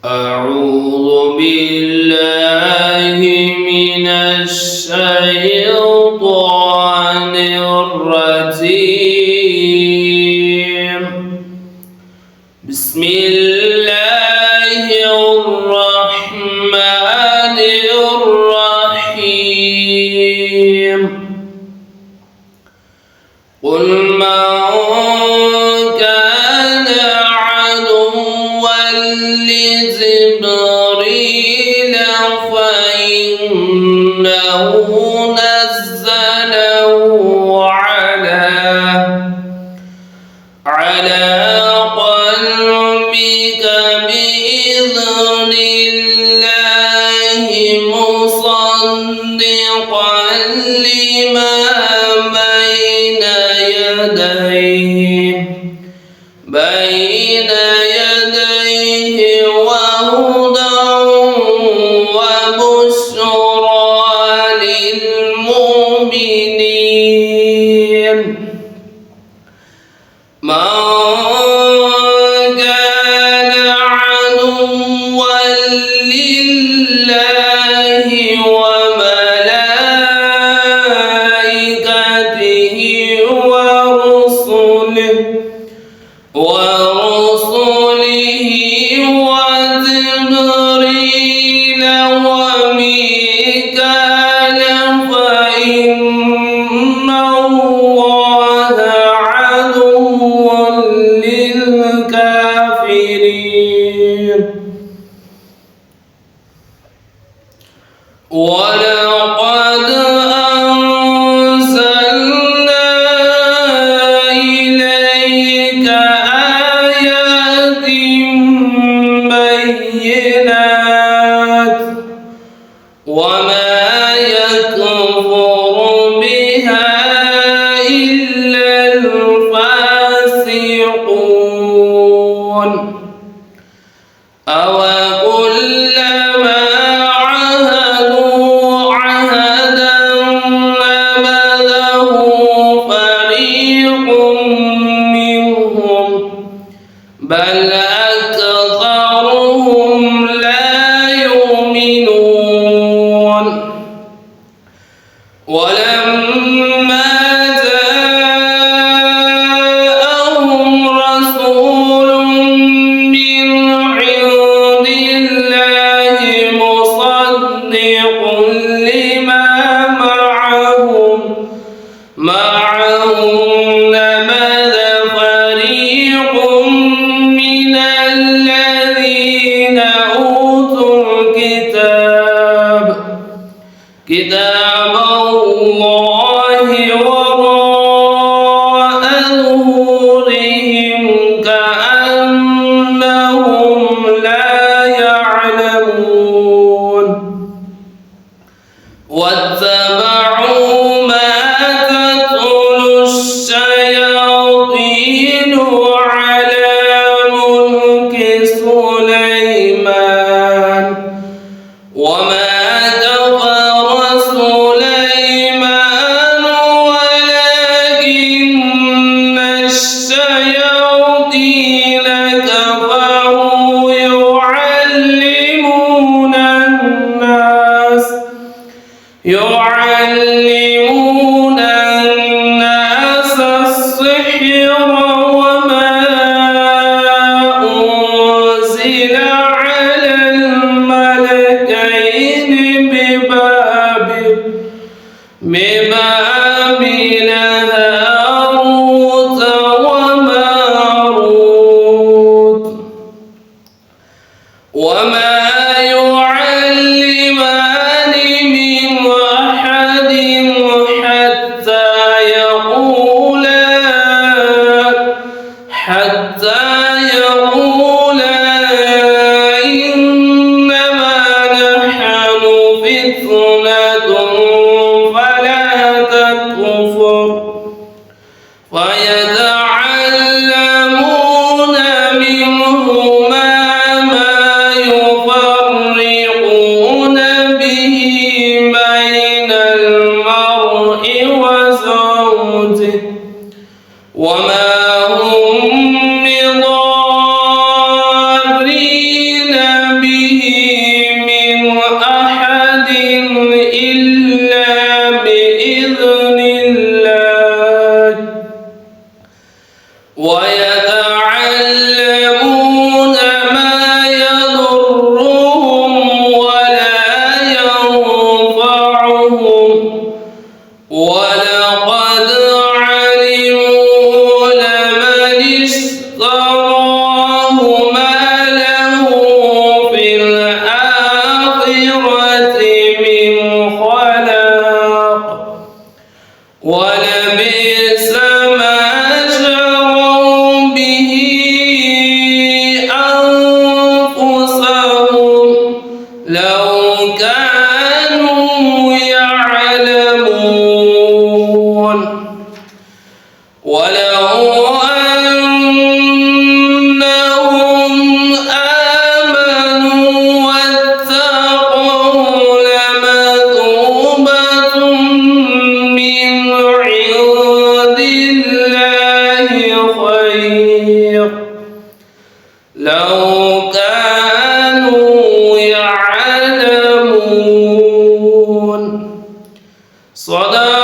أعوذ بالله من الشيطان الرجيم. بسم الله الرحمن الرحيم. قل من كان عدوا لجبريل فإنه نزله على قلبك بإذن الله مصدقا لما بين يديه وهدى وبشرى للمؤمنين. من كان عدوا لله وملائكته ورسله وجبريل وميكال فإن الله عدو للكافرين. ولقد أنزلنا إليك آيات بينات وما يكفر بها إلا الفاسقون. أوكلما عاهدوا عهدا نبذه فريق منهم بل أكثرهم لا يؤمنون. ولما جاءهم رسول من عند الله مصدق لما معهم نبذ فريق من الذين أوتوا كتاب الله وراء ظهورهم كأنهم لا يعلمون. واتبعوا ما تتلو الشياطين على ملك سليمان وما كفر سليمان ولكن الشياطين كفروا يعلمون الناس السحر وما أنزل على الملكين ببابل هاروت وماروت وما يعلمان من أحد حتى يقولا إنما نحن فتنة فلا تكفر. فيتعلمون منهما ما يفرقون لو كانوا يعلمون ولو أنهم آمنوا واتقوا لمثوبة من عند الله خير لو كانوا يعلمون. صدق